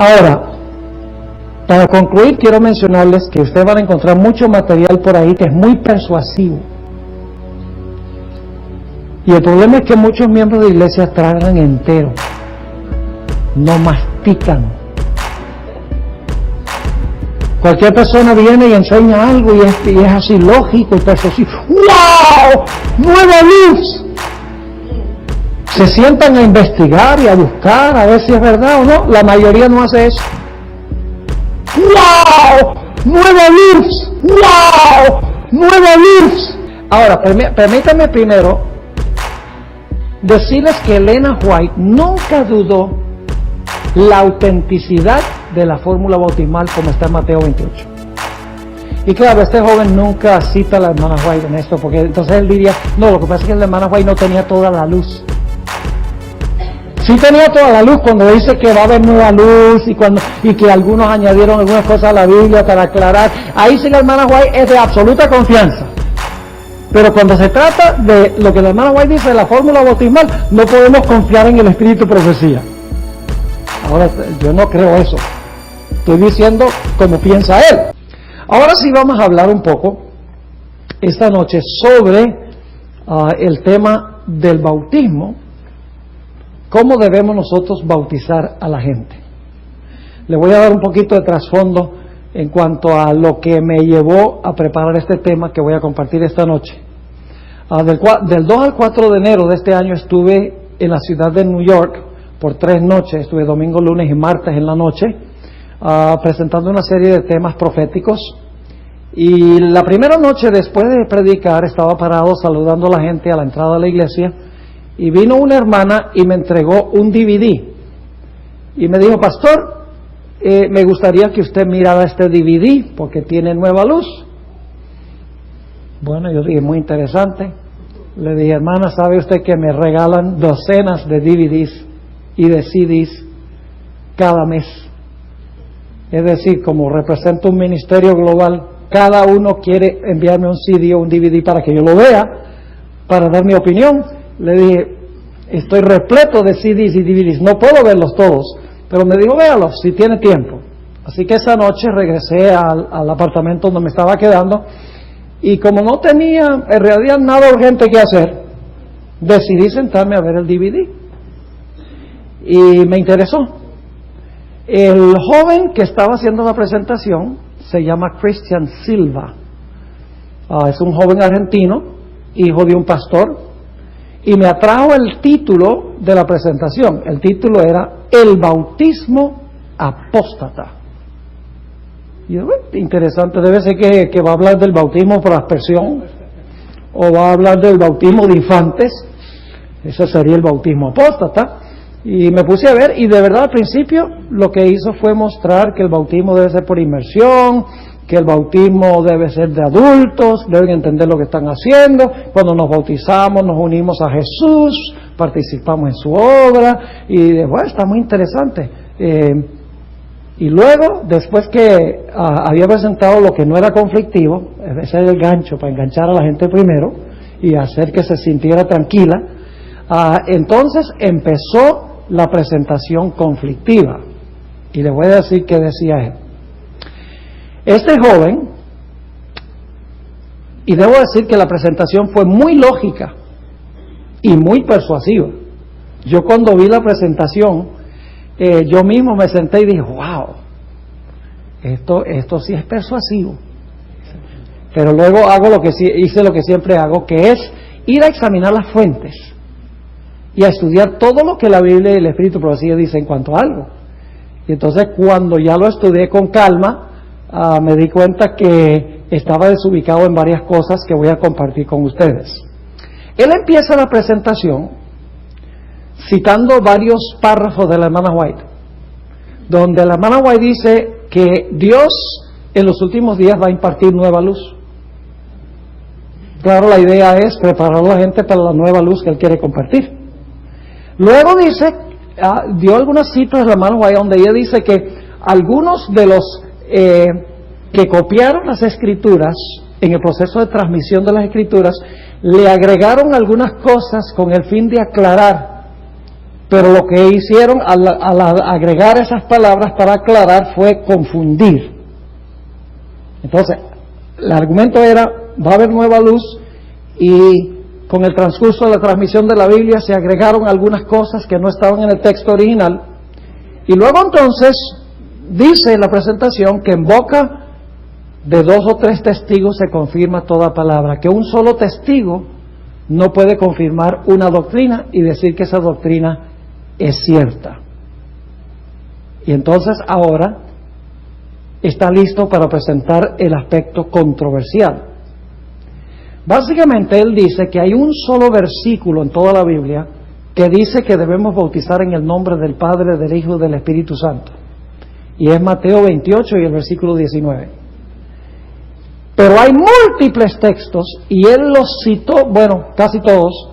Ahora, para concluir, quiero mencionarles que ustedes van a encontrar mucho material por ahí que es muy persuasivo. Y el problema es que muchos miembros de iglesia tragan entero, no mastican. Cualquier persona viene y enseña algo y es así lógico y persuasivo. ¡Wow! ¡Nueva luz! Se sientan a investigar y a buscar a ver si es verdad o no. La mayoría no hace eso. ¡Wow! ¡Nueva luz! ¡Wow! ¡Nueva luz! Ahora, permítanme primero decirles que Elena White nunca dudó la autenticidad de la fórmula bautismal como está en Mateo 28. Y claro, este joven nunca cita a la hermana White en esto, porque entonces él diría, no, lo que pasa es que la hermana White no tenía toda la luz. Sí tenía toda la luz cuando dice que va a haber nueva luz y que algunos añadieron algunas cosas a la Biblia para aclarar. Ahí sí la hermana White es de absoluta confianza. Pero cuando se trata de lo que la hermana White dice de la fórmula bautismal, no podemos confiar en el espíritu de profecía. Ahora, yo no creo eso. Estoy diciendo como piensa él. Ahora sí vamos a hablar un poco esta noche sobre el tema del bautismo. ¿Cómo debemos nosotros bautizar a la gente? Le voy a dar un poquito de trasfondo en cuanto a lo que me llevó a preparar este tema que voy a compartir esta noche. Del 2 al 4 de enero de este año estuve en la ciudad de New York por 3 noches, estuve domingo, lunes y martes en la noche, presentando una serie de temas proféticos. Y la primera noche después de predicar estaba parado saludando a la gente a la entrada de la iglesia y vino una hermana y me entregó un DVD y me dijo, pastor, me gustaría que usted mirara este DVD porque tiene nueva luz. Bueno, yo dije, muy interesante. Le dije, hermana, ¿sabe usted que me regalan docenas de DVDs y de CDs cada mes? Es decir, como represento un ministerio global, cada uno quiere enviarme un CD o un DVD para que yo lo vea, para dar mi opinión. Le dije, estoy repleto de CDs y DVDs, no puedo verlos todos, pero me dijo, véalos si tiene tiempo. Así que esa noche regresé al apartamento donde me estaba quedando y como no tenía en realidad nada urgente que hacer, decidí sentarme a ver el DVD y me interesó. El joven que estaba haciendo la presentación se llama Christian Silva. Es un joven argentino, hijo de un pastor, y me atrajo el título de la presentación. El título era El bautismo apóstata. Y yo, interesante, debe ser que va a hablar del bautismo por aspersión o va a hablar del bautismo de infantes. Ese sería el bautismo apóstata. Y me puse a ver y de verdad al principio lo que hizo fue mostrar que el bautismo debe ser por inmersión, que el bautismo debe ser de adultos, deben entender lo que están haciendo. Cuando nos bautizamos nos unimos a Jesús, participamos en su obra y bueno, está muy interesante. Y luego, después que había presentado lo que no era conflictivo, ese era el gancho para enganchar a la gente primero y hacer que se sintiera tranquila, entonces empezó la presentación conflictiva. Y le voy a decir qué decía él. Este joven, y debo decir que la presentación fue muy lógica y muy persuasiva. Yo cuando vi la presentación, yo mismo me senté y dije, wow, esto sí es persuasivo. Pero luego hice lo que siempre hago, que es ir a examinar las fuentes y a estudiar todo lo que la Biblia y el Espíritu de Profecía dice en cuanto a algo. Y entonces cuando ya lo estudié con calma, me di cuenta que estaba desubicado en varias cosas que voy a compartir con ustedes. Él empieza la presentación citando varios párrafos de la hermana White, donde la hermana White dice que Dios en los últimos días va a impartir nueva luz. Claro, la idea es preparar a la gente para la nueva luz que Él quiere compartir. Luego dice, dio algunas citas de la hermana White donde ella dice que algunos de los que copiaron las escrituras en el proceso de transmisión de las escrituras le agregaron algunas cosas con el fin de aclarar Pero lo que hicieron al agregar esas palabras para aclarar fue confundir. Entonces, el argumento era, va a haber nueva luz, y con el transcurso de la transmisión de la Biblia se agregaron algunas cosas que no estaban en el texto original. Y luego entonces dice en la presentación que en boca de 2 o 3 testigos se confirma toda palabra, que un solo testigo no puede confirmar una doctrina y decir que esa doctrina es cierta. Y entonces ahora está listo para presentar el aspecto controversial. Básicamente él dice que hay un solo versículo en toda la Biblia que dice que debemos bautizar en el nombre del Padre, del Hijo y del Espíritu Santo. Y es Mateo 28 y el versículo 19. Pero hay múltiples textos, y él los citó, bueno, casi todos.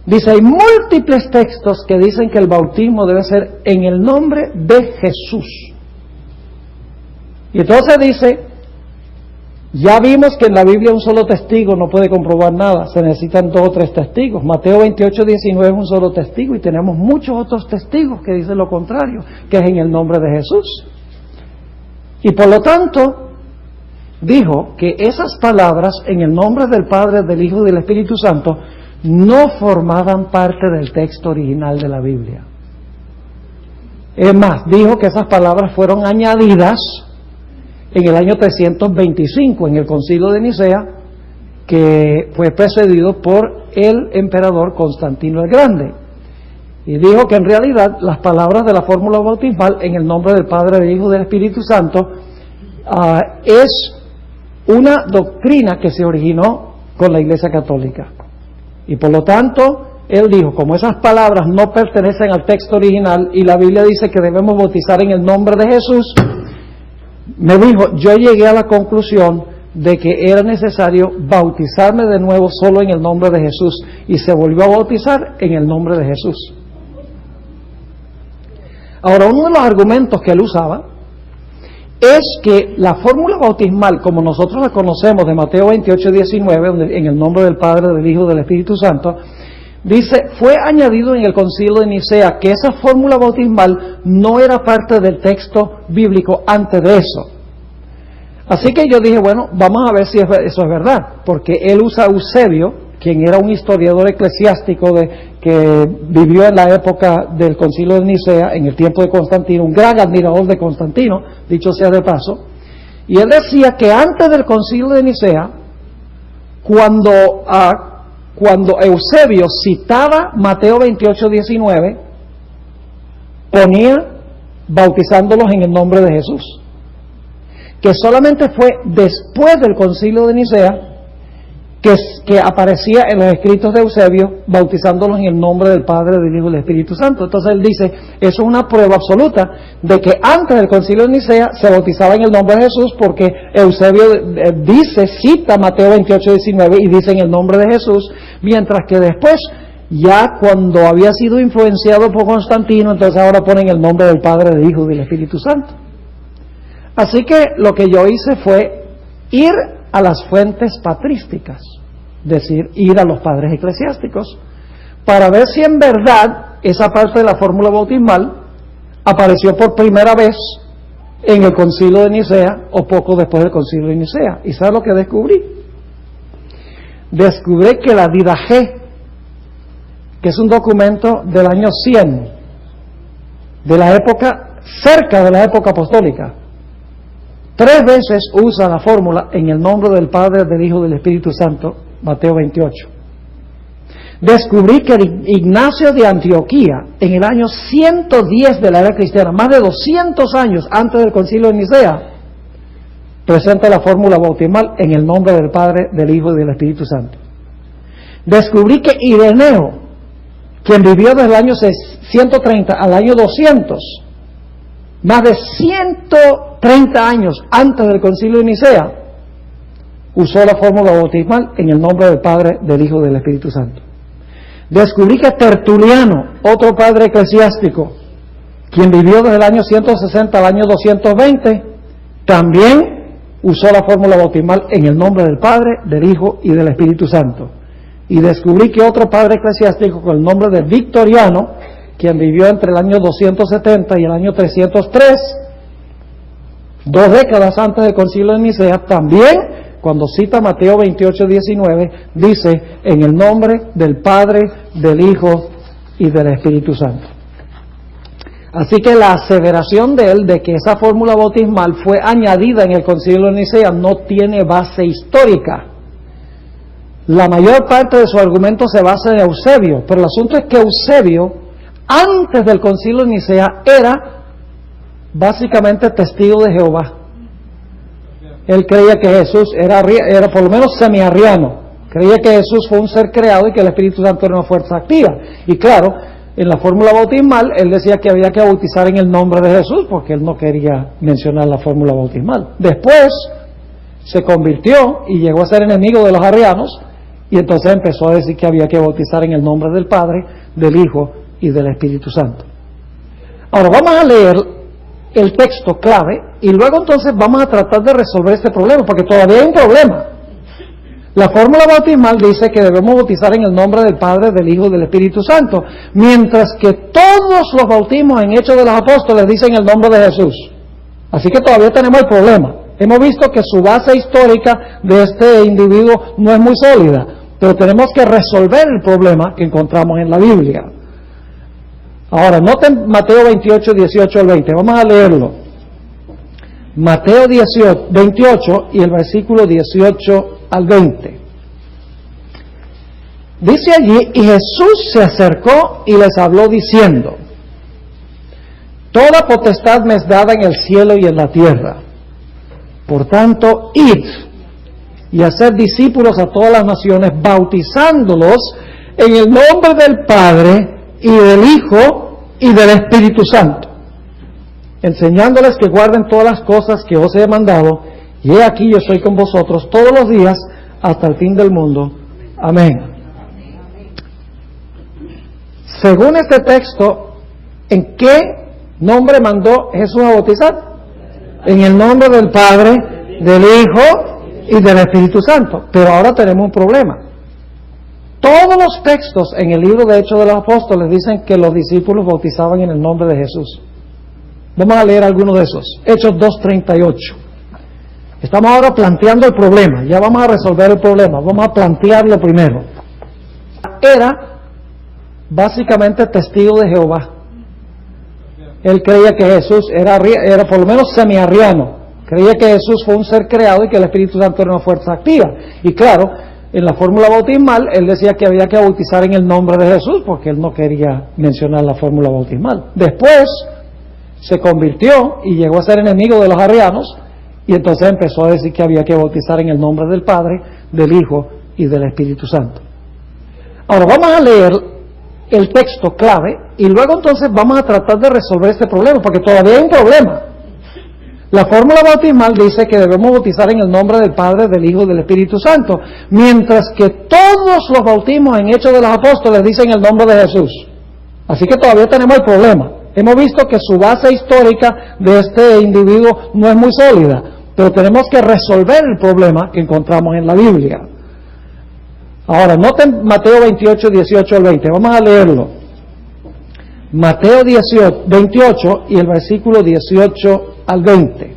Dice, hay múltiples textos que dicen que el bautismo debe ser en el nombre de Jesús. Y entonces dice, ya vimos que en la Biblia un solo testigo no puede comprobar nada, se necesitan 2 o 3 testigos. Mateo 28, 19 es un solo testigo, y tenemos muchos otros testigos que dicen lo contrario, que es en el nombre de Jesús. Y por lo tanto, dijo que esas palabras, en el nombre del Padre, del Hijo y del Espíritu Santo, no formaban parte del texto original de la Biblia. Es más, dijo que esas palabras fueron añadidas en el año 325, en el Concilio de Nicea, que fue precedido por el emperador Constantino el Grande. Y dijo que en realidad las palabras de la fórmula bautismal, en el nombre del Padre, del Hijo y del Espíritu Santo, es una doctrina que se originó con la Iglesia Católica. Y por lo tanto, él dijo, como esas palabras no pertenecen al texto original y la Biblia dice que debemos bautizar en el nombre de Jesús, me dijo, yo llegué a la conclusión de que era necesario bautizarme de nuevo solo en el nombre de Jesús, y se volvió a bautizar en el nombre de Jesús. Ahora, uno de los argumentos que él usaba es que la fórmula bautismal, como nosotros la conocemos de Mateo 28, 19, donde en el nombre del Padre, del Hijo y del Espíritu Santo, dice, fue añadido en el Concilio de Nicea, que esa fórmula bautismal no era parte del texto bíblico antes de eso. Así que yo dije, bueno, vamos a ver si eso es verdad, porque él usa Eusebio, quien era un historiador eclesiástico que vivió en la época del Concilio de Nicea, en el tiempo de Constantino, un gran admirador de Constantino, dicho sea de paso, y él decía que antes del Concilio de Nicea, cuando Eusebio citaba Mateo 28, 19, ponía bautizándolos en el nombre de Jesús. Que solamente fue después del Concilio de Nicea que aparecía en los escritos de Eusebio bautizándolos en el nombre del Padre, del Hijo y del Espíritu Santo. Entonces él dice, eso es una prueba absoluta de que antes del Concilio de Nicea se bautizaba en el nombre de Jesús, porque Eusebio cita Mateo 28, 19 y dice en el nombre de Jesús, mientras que después, ya cuando había sido influenciado por Constantino, entonces ahora ponen el nombre del Padre, del Hijo y del Espíritu Santo. Así que lo que yo hice fue ir a las fuentes patrísticas, es decir, ir a los padres eclesiásticos, para ver si en verdad esa parte de la fórmula bautismal apareció por primera vez en el Concilio de Nicea o poco después del Concilio de Nicea. ¿Y sabes lo que descubrí? Descubrí que la Didache, que es un documento del año 100, de la época, cerca de la época apostólica, 3 veces usa la fórmula en el nombre del Padre, del Hijo y del Espíritu Santo, Mateo 28. Descubrí que Ignacio de Antioquía, en el año 110 de la era cristiana, más de 200 años antes del Concilio de Nicea, presenta la fórmula bautismal en el nombre del Padre, del Hijo y del Espíritu Santo. Descubrí que Ireneo, quien vivió desde el año 130 al año 200, más de 130 años antes del Concilio de Nicea, usó la fórmula bautismal en el nombre del Padre, del Hijo y del Espíritu Santo. Descubrí que Tertuliano, otro padre eclesiástico, quien vivió desde el año 160 al año 220, también usó la fórmula bautismal en el nombre del Padre, del Hijo y del Espíritu Santo. Y descubrí que otro padre eclesiástico con el nombre de Victoriano, quien vivió entre el año 270 y el año 303, 2 décadas antes del Concilio de Nicea, también cuando cita Mateo 28:19, dice: en el nombre del Padre, del Hijo y del Espíritu Santo. Así que la aseveración de él de que esa fórmula bautismal fue añadida en el Concilio de Nicea no tiene base histórica. La mayor parte de su argumento se basa en Eusebio, pero el asunto es que Eusebio, antes del Concilio de Nicea, era básicamente testigo de Jehová. Él creía que Jesús era por lo menos semiarriano. Creía que Jesús fue un ser creado y que el Espíritu Santo era una fuerza activa. Y claro, en la fórmula bautismal, él decía que había que bautizar en el nombre de Jesús, porque él no quería mencionar la fórmula bautismal. Después se convirtió y llegó a ser enemigo de los arrianos, y entonces empezó a decir que había que bautizar en el nombre del Padre, del Hijo y del Espíritu Santo. Ahora vamos a leer el texto clave y luego entonces vamos a tratar de resolver este problema, porque todavía hay un problema. La fórmula bautismal dice que debemos bautizar en el nombre del Padre, del Hijo y del Espíritu Santo, mientras que todos los bautismos en Hechos de los Apóstoles dicen el nombre de Jesús. Así que todavía tenemos el problema. Hemos visto que su base histórica de este individuo no es muy sólida, pero tenemos que resolver el problema que encontramos en la Biblia. Ahora, noten Mateo 28, 18 al 20. Vamos a leerlo. Mateo 28 y el versículo 18 al 20. Dice allí: y Jesús se acercó y les habló diciendo: toda potestad me es dada en el cielo y en la tierra. Por tanto, id y haced discípulos a todas las naciones, bautizándolos en el nombre del Padre y del Hijo y del Espíritu Santo, enseñándoles que guarden todas las cosas que os he mandado, y he aquí yo estoy con vosotros todos los días hasta el fin del mundo. Amén. Según este texto, ¿en qué nombre mandó Jesús a bautizar? En el nombre del Padre, del Hijo y del Espíritu Santo. Pero ahora tenemos un problema. Todos los textos en el libro de Hechos de los Apóstoles dicen que los discípulos bautizaban en el nombre de Jesús. Vamos a leer algunos de esos. Hechos 2:38. Estamos ahora planteando el problema. Ya vamos a resolver el problema. Vamos a plantearlo primero. Era básicamente testigo de Jehová. Él creía que Jesús era por lo menos semiarriano. Creía que Jesús fue un ser creado y que el Espíritu Santo era una fuerza activa. Y claro, en la fórmula bautismal, él decía que había que bautizar en el nombre de Jesús, porque él no quería mencionar la fórmula bautismal. Después se convirtió y llegó a ser enemigo de los arrianos, y entonces empezó a decir que había que bautizar en el nombre del Padre, del Hijo y del Espíritu Santo. Ahora vamos a leer el texto clave y luego entonces vamos a tratar de resolver este problema, porque todavía hay un problema. La fórmula bautismal dice que debemos bautizar en el nombre del Padre, del Hijo y del Espíritu Santo, mientras que todos los bautismos en Hechos de los Apóstoles dicen el nombre de Jesús. Así que todavía tenemos el problema. Hemos visto que su base histórica de este individuo no es muy sólida, pero tenemos que resolver el problema que encontramos en la Biblia. Ahora, noten Mateo 28, 18 al 20. Vamos a leerlo. Mateo 28 y el versículo 18 al 20.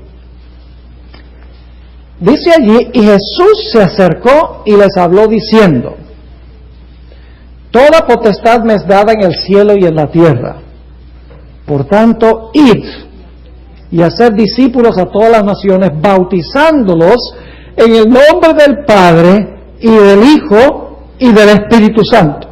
Dice allí: y Jesús se acercó y les habló diciendo: toda potestad me es dada en el cielo y en la tierra. Por tanto, id y haced discípulos a todas las naciones, bautizándolos en el nombre del Padre y del Hijo y del Espíritu Santo,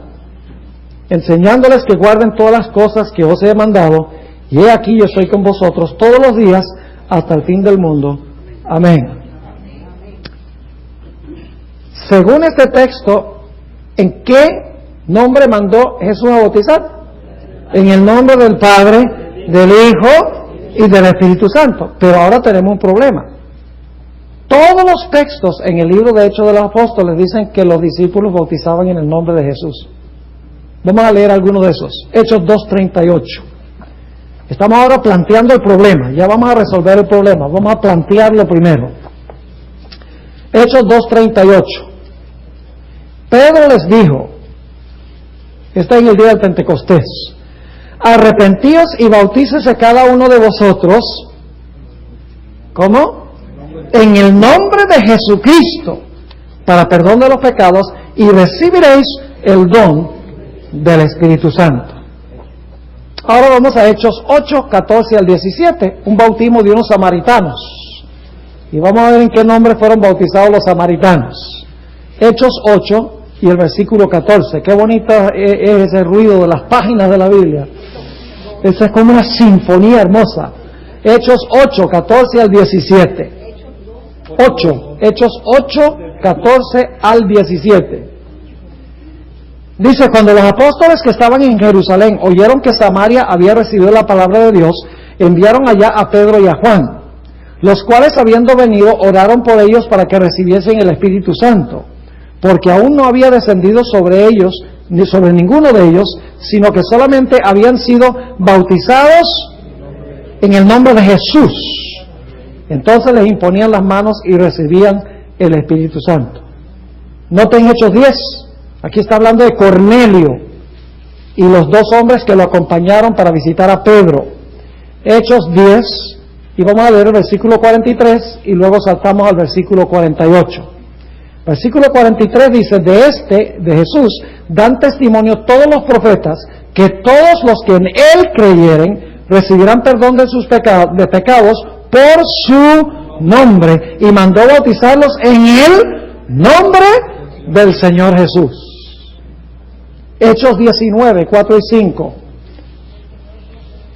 enseñándoles que guarden todas las cosas que os he mandado, y he aquí yo estoy con vosotros todos los días hasta el fin del mundo. Amén. Según este texto, ¿en qué nombre mandó Jesús a bautizar? En el nombre del Padre, del Hijo y del Espíritu Santo. Pero ahora tenemos un problema. Todos los textos en el libro de Hechos de los Apóstoles dicen que los discípulos bautizaban en el nombre de Jesús. Vamos a leer algunos de esos. Hechos 2:38. Estamos ahora planteando el problema. Ya vamos a resolver el problema. Vamos a plantearlo primero. Hechos 2:38. Pedro les dijo, está en el día del Pentecostés: arrepentíos y bautícese cada uno de vosotros, ¿cómo? En el nombre de Jesucristo, para perdón de los pecados, y recibiréis el don del Espíritu Santo. Ahora vamos a Hechos 8, 14 al 17, un bautismo de unos samaritanos. Y vamos a ver en qué nombre fueron bautizados los samaritanos. Hechos 8 y el versículo 14. Qué bonito es ese ruido de las páginas de la Biblia. Esa es como una sinfonía hermosa. Hechos 8, 14 al 17. Hechos 8, 14 al 17. Dice, cuando los apóstoles que estaban en Jerusalén oyeron que Samaria había recibido la palabra de Dios, enviaron allá a Pedro y a Juan, los cuales habiendo venido oraron por ellos para que recibiesen el Espíritu Santo, porque aún no había descendido sobre ellos, ni sobre ninguno de ellos, sino que solamente habían sido bautizados en el nombre de Jesús. Entonces les imponían las manos y recibían el Espíritu Santo. Noten Hechos 10. Aquí está hablando de Cornelio y los dos hombres que lo acompañaron para visitar a Pedro. Hechos 10, y vamos a leer el versículo 43 y luego saltamos al versículo 48. Versículo 43 dice, de Jesús dan testimonio todos los profetas que todos los que en Él creyeren recibirán perdón de sus pecados por su nombre, y mandó bautizarlos en el nombre del Señor Jesús. Hechos 19, 4 y 5.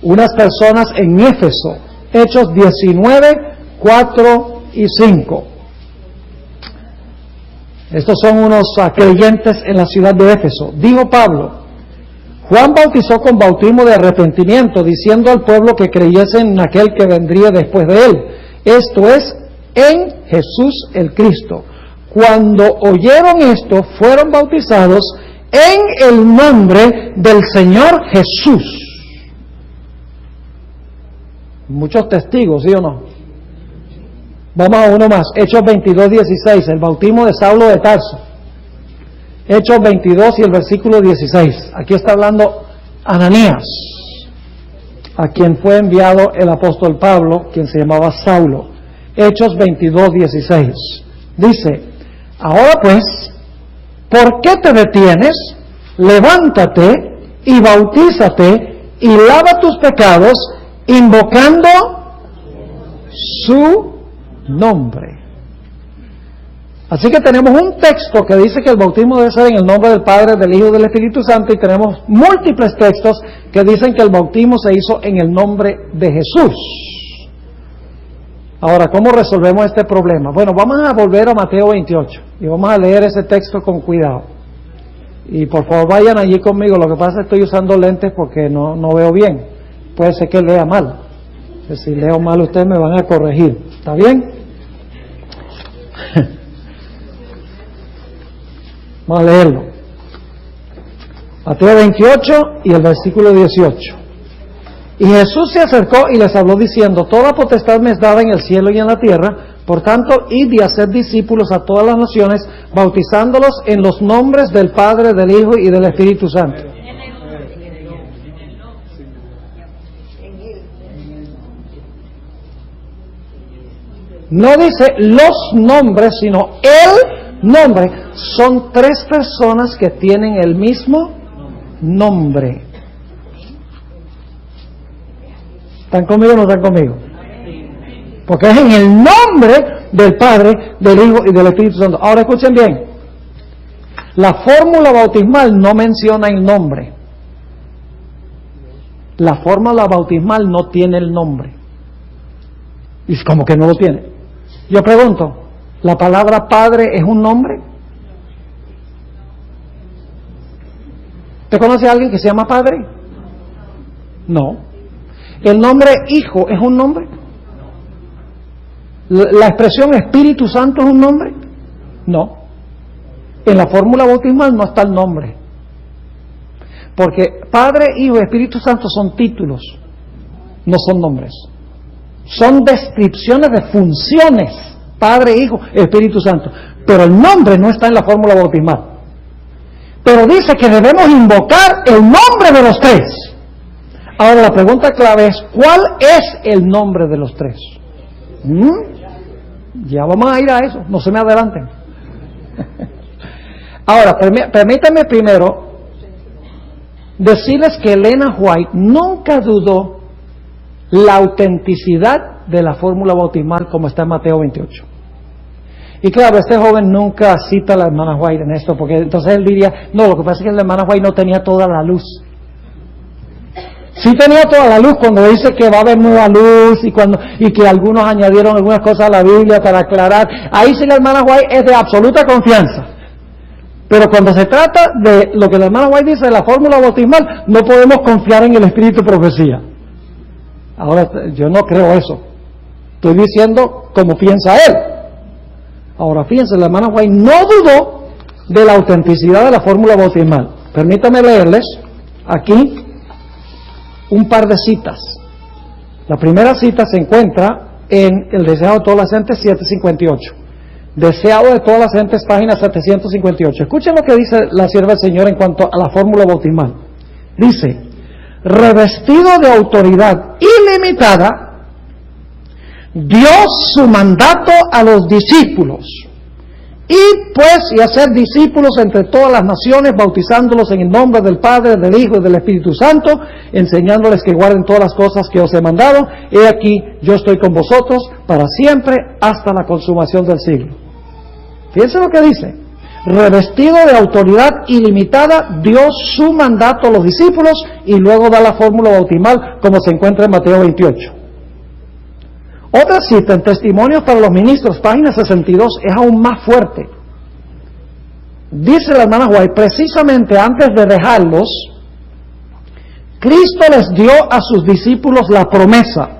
Unas personas en Éfeso. Hechos 19, 4 y 5. Estos son unos creyentes en la ciudad de Éfeso. Dijo Pablo, Juan bautizó con bautismo de arrepentimiento, diciendo al pueblo que creyesen en aquel que vendría después de él. Esto es, en Jesús el Cristo. Cuando oyeron esto, fueron bautizados en el nombre del Señor Jesús. Muchos testigos, ¿sí o no? Vamos a uno más. Hechos 22, 16, el bautismo de Saulo de Tarso. Hechos 22 y el versículo 16. Aquí está hablando Ananías, a quien fue enviado el apóstol Pablo, quien se llamaba Saulo. Hechos 22, 16. Dice, ahora pues, ¿por qué te detienes? Levántate y bautízate y lava tus pecados, invocando su nombre. Así que tenemos un texto que dice que el bautismo debe ser en el nombre del Padre, del Hijo y del Espíritu Santo, y tenemos múltiples textos que dicen que el bautismo se hizo en el nombre de Jesús. Ahora, ¿cómo resolvemos este problema? Bueno, vamos a volver a Mateo 28 y vamos a leer ese texto con cuidado. Y por favor vayan allí conmigo. Lo que pasa es que estoy usando lentes porque no veo bien. Puede ser que lea mal. Si leo mal ustedes me van a corregir. ¿Está bien? Vamos a leerlo. Mateo 28 y el versículo 18. Y Jesús se acercó y les habló diciendo, toda potestad me es dada en el cielo y en la tierra, por tanto, id y haced discípulos a todas las naciones, bautizándolos en los nombres del Padre, del Hijo y del Espíritu Santo. No dice los nombres, sino el nombre. Son tres personas que tienen el mismo nombre. ¿Están conmigo o no están conmigo? Porque es en el nombre del Padre, del Hijo y del Espíritu Santo. Ahora escuchen bien. La fórmula bautismal no menciona el nombre. La fórmula bautismal no tiene el nombre. Y es como que no lo tiene. Yo pregunto, ¿la palabra Padre es un nombre? ¿Usted conoce a alguien que se llama Padre? No. ¿El nombre Hijo es un nombre? ¿La expresión Espíritu Santo es un nombre? No. En la fórmula bautismal no está el nombre. Porque Padre, Hijo y Espíritu Santo son títulos, no son nombres. Son descripciones de funciones. Padre, Hijo, Espíritu Santo. Pero el nombre no está en la fórmula bautismal. Pero dice que debemos invocar el nombre de los tres. Ahora la pregunta clave es, ¿cuál es el nombre de los tres? Ya vamos a ir a eso, no se me adelanten. Ahora, permítanme primero decirles que Elena White nunca dudó la autenticidad de la fórmula bautismal como está en Mateo 28. Y claro, este joven nunca cita a la hermana White en esto, porque entonces él diría, no, lo que pasa es que la hermana White no tenía toda la luz. Sí tenía toda la luz cuando dice que va a haber nueva luz y que algunos añadieron algunas cosas a la Biblia para aclarar. Ahí sí la hermana White es de absoluta confianza. Pero cuando se trata de lo que la hermana White dice de la fórmula bautismal, no podemos confiar en el espíritu de profecía. Ahora, yo no creo eso. Estoy diciendo como piensa él. Ahora, fíjense, la hermana White no dudó de la autenticidad de la fórmula bautismal. Permítanme leerles aquí un par de citas. La primera cita se encuentra en El Deseado de todas las gentes, 758. Deseado de todas las gentes, página 758. Escuchen lo que dice la sierva del Señor en cuanto a la fórmula bautismal. Dice, revestido de autoridad ilimitada, dio su mandato a los discípulos. Y hacer discípulos entre todas las naciones, bautizándolos en el nombre del Padre, del Hijo y del Espíritu Santo, enseñándoles que guarden todas las cosas que os he mandado. He aquí, yo estoy con vosotros para siempre, hasta la consumación del siglo. Fíjense lo que dice. Revestido de autoridad ilimitada, dio su mandato a los discípulos y luego da la fórmula bautismal como se encuentra en Mateo 28. Otra cita en Testimonios para los Ministros, página 62, es aún más fuerte. Dice la hermana White, precisamente antes de dejarlos, Cristo les dio a sus discípulos la promesa,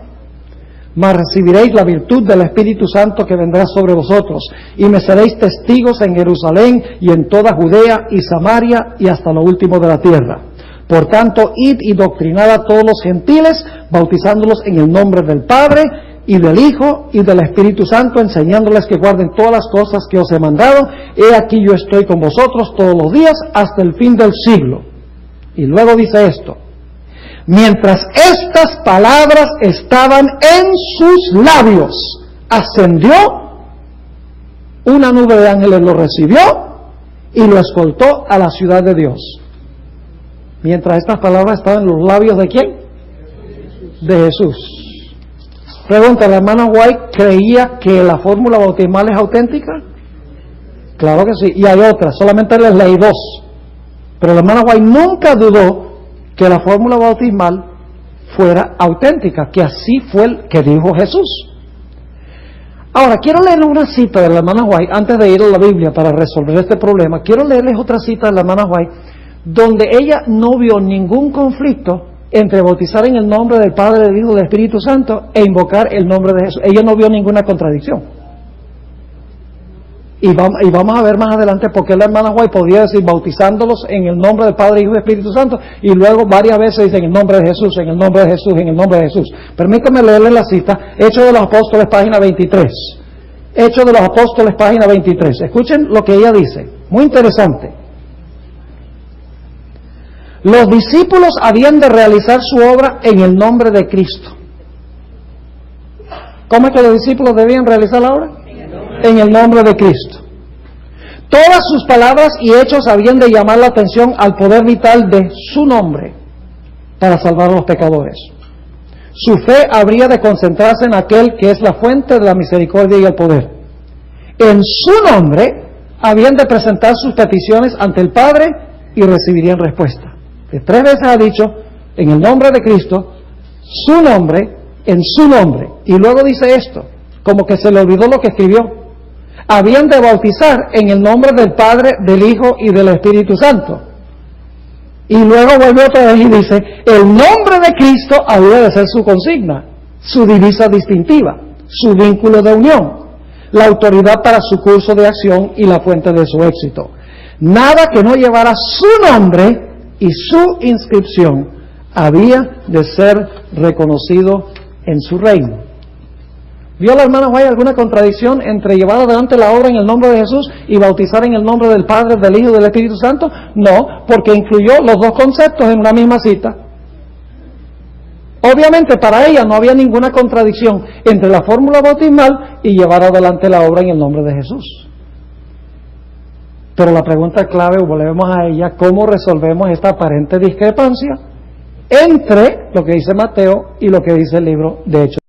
mas recibiréis la virtud del Espíritu Santo que vendrá sobre vosotros, y me seréis testigos en Jerusalén y en toda Judea y Samaria y hasta lo último de la tierra. Por tanto, id y doctrinad a todos los gentiles, bautizándolos en el nombre del Padre, y del Hijo y del Espíritu Santo, enseñándoles que guarden todas las cosas que os he mandado. He aquí yo estoy con vosotros todos los días hasta el fin del siglo. Y luego dice esto: mientras estas palabras estaban en sus labios, ascendió, una nube de ángeles lo recibió y lo escoltó a la ciudad de Dios. Mientras estas palabras estaban en los labios ¿de quién? De Jesús. Pregunta, ¿la hermana White creía que la fórmula bautismal es auténtica? Claro que sí, y hay otras, solamente les leí dos. Pero la hermana White nunca dudó que la fórmula bautismal fuera auténtica, que así fue el que dijo Jesús. Ahora, quiero leerles una cita de la hermana White, antes de ir a la Biblia para resolver este problema. Quiero leerles otra cita de la hermana White, donde ella no vio ningún conflicto entre bautizar en el nombre del Padre, del Hijo y del Espíritu Santo e invocar el nombre de Jesús. Ella no vio ninguna contradicción. Y vamos a ver más adelante por qué la hermana White podía decir bautizándolos en el nombre del Padre, Hijo y Espíritu Santo, y luego varias veces dice en el nombre de Jesús, en el nombre de Jesús, en el nombre de Jesús. Permítame leerle la cita, Hechos de los Apóstoles, página 23. Hechos de los Apóstoles, página 23. Escuchen lo que ella dice, muy interesante. Los discípulos habían de realizar su obra en el nombre de Cristo. ¿Cómo es que los discípulos debían realizar la obra? En el nombre de Cristo. Todas sus palabras y hechos habían de llamar la atención al poder vital de su nombre para salvar a los pecadores. Su fe habría de concentrarse en aquel que es la fuente de la misericordia y el poder. En su nombre habían de presentar sus peticiones ante el Padre y recibirían respuesta. Que 3 veces ha dicho, en el nombre de Cristo, su nombre, en su nombre. Y luego dice esto, como que se le olvidó lo que escribió. Habían de bautizar en el nombre del Padre, del Hijo y del Espíritu Santo. Y luego vuelve otra vez y dice, el nombre de Cristo había de ser su consigna, su divisa distintiva, su vínculo de unión, la autoridad para su curso de acción y la fuente de su éxito. Nada que no llevara su nombre y su inscripción había de ser reconocido en su reino. ¿Vio la hermana White alguna contradicción entre llevar adelante la obra en el nombre de Jesús y bautizar en el nombre del Padre, del Hijo y del Espíritu Santo? No, porque incluyó los dos conceptos en una misma cita. Obviamente para ella no había ninguna contradicción entre la fórmula bautismal y llevar adelante la obra en el nombre de Jesús. Pero la pregunta clave, volvemos a ella, ¿cómo resolvemos esta aparente discrepancia entre lo que dice Mateo y lo que dice el libro de Hechos?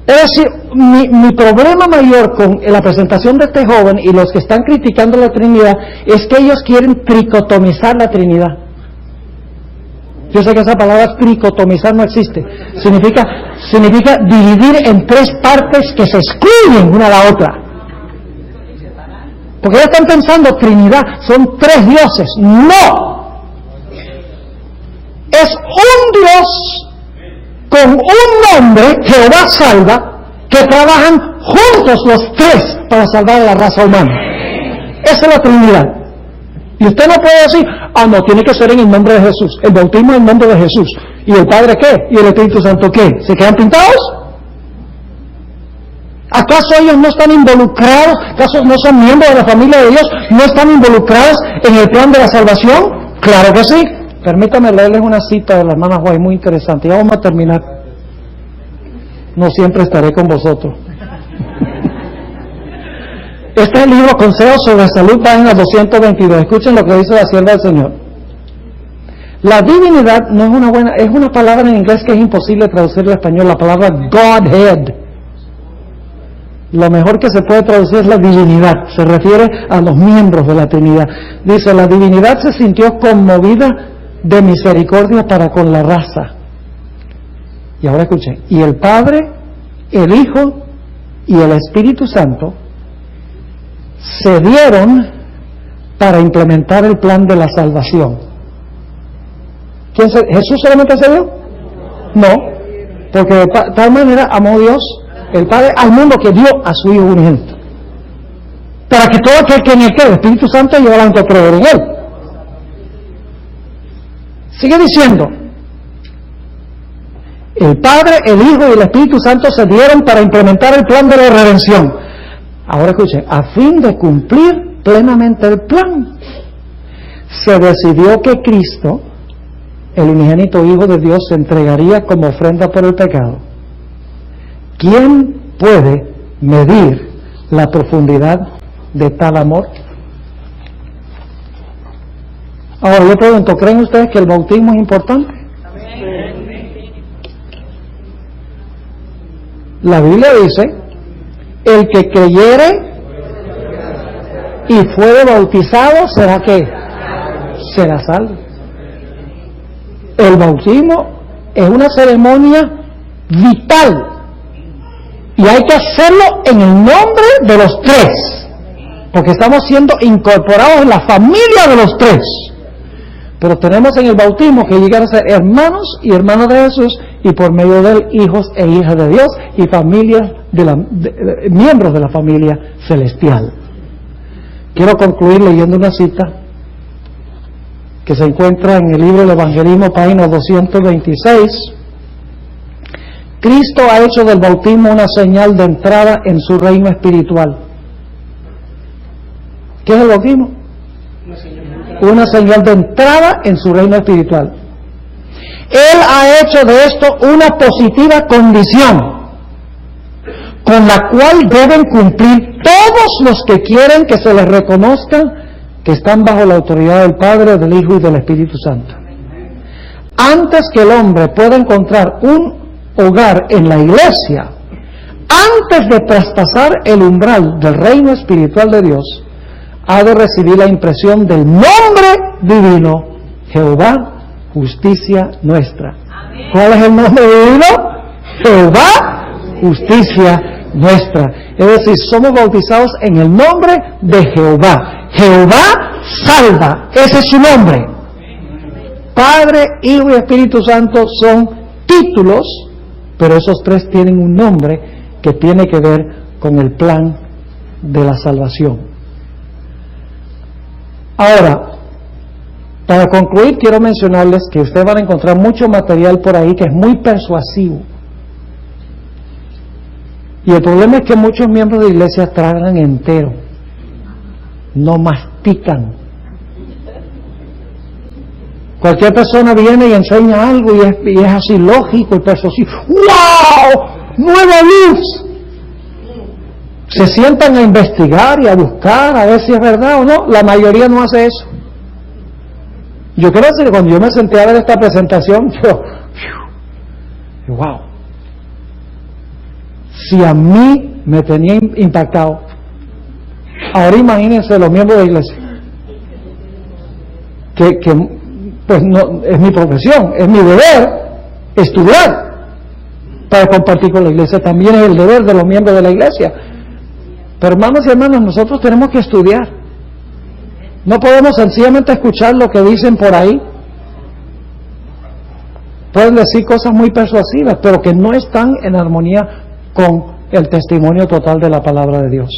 Es decir, mi problema mayor con la presentación de este joven y los que están criticando la Trinidad es que ellos quieren tricotomizar la Trinidad. Yo sé que esa palabra tricotomizar no existe. Significa dividir en tres partes que se excluyen una a la otra. Porque ellos están pensando Trinidad, son tres dioses. ¡No! Es un Dios con un nombre, Jehová salva, que trabajan juntos los tres para salvar a la raza humana. Esa es la Trinidad. Y usted no puede decir, no, tiene que ser en el nombre de Jesús, el bautismo en el nombre de Jesús. ¿Y el Padre qué? ¿Y el Espíritu Santo qué? ¿Se quedan pintados? ¿Acaso ellos no están involucrados? ¿Acaso no son miembros de la familia de Dios? ¿No están involucrados en el plan de la salvación? Claro que sí. Permítame leerles una cita de la hermana White muy interesante. Ya vamos a terminar. No siempre estaré con vosotros. Este es el libro Consejos sobre Salud, página 222. Escuchen lo que dice la sierva del Señor. La divinidad no es una palabra en inglés que es imposible traducir al español, la palabra Godhead. Lo mejor que se puede traducir es la divinidad, se refiere a los miembros de la Trinidad. Dice, la divinidad se sintió conmovida de misericordia para con la raza. Y ahora escuchen, y el Padre, el Hijo y el Espíritu Santo se dieron para implementar el plan de la salvación. ¿Jesús solamente se dio? No, porque de tal manera amó Dios, el Padre, al mundo, que dio a su Hijo unigénito, para que todo aquel que en él cree, el Espíritu Santo, llevará a creer en él. Sigue diciendo, el Padre, el Hijo y el Espíritu Santo se dieron para implementar el plan de la redención. Ahora escuchen, a fin de cumplir plenamente el plan, se decidió que Cristo, el unigénito Hijo de Dios, se entregaría como ofrenda por el pecado. ¿Quién puede medir la profundidad de tal amor? Ahora yo pregunto, ¿creen ustedes que el bautismo es importante? La Biblia dice, el que creyere y fuere bautizado, ¿será qué? Será salvo. El bautismo es una ceremonia vital y hay que hacerlo en el nombre de los tres, porque estamos siendo incorporados en la familia de los tres. Pero tenemos en el bautismo que llegar a ser hermanos y hermanas de Jesús, y por medio de él hijos e hijas de Dios y familias miembros de la familia celestial. Quiero concluir leyendo una cita que se encuentra en el libro del Evangelismo, página 226. Cristo ha hecho del bautismo una señal de entrada en su reino espiritual. ¿Qué es el bautismo? Una señal de entrada en su reino espiritual. Él ha hecho de esto una positiva condición con la cual deben cumplir todos los que quieren que se les reconozca que están bajo la autoridad del Padre, del Hijo y del Espíritu Santo. Antes que el hombre pueda encontrar un hogar en la iglesia, antes de traspasar el umbral del reino espiritual de Dios, ha de recibir la impresión del nombre divino, Jehová, justicia nuestra. ¿Cuál es el nombre divino? Jehová, justicia nuestra. Es decir, somos bautizados en el nombre de Jehová. Jehová salva, ese es su nombre. Padre, Hijo y Espíritu Santo son títulos, pero esos tres tienen un nombre que tiene que ver con el plan de la salvación. Ahora, para concluir, quiero mencionarles que ustedes van a encontrar mucho material por ahí que es muy persuasivo. Y el problema es que muchos miembros de iglesia tragan entero, no mastican. Cualquier persona viene y enseña algo y es así lógico y persuasivo. ¡Wow! ¡Nueva luz! Se sientan a investigar y a buscar a ver si es verdad o no. La mayoría no hace eso. Yo quiero decir que cuando yo me senté a ver esta presentación, yo wow. Si a mí me tenía impactado, ahora imagínense los miembros de la iglesia, que pues no es mi profesión, es mi deber estudiar para compartir con la iglesia. También es el deber de los miembros de la iglesia. Pero hermanos y hermanas, nosotros tenemos que estudiar. No podemos sencillamente escuchar lo que dicen por ahí. Pueden decir cosas muy persuasivas, pero que no están en armonía con el testimonio total de la palabra de Dios.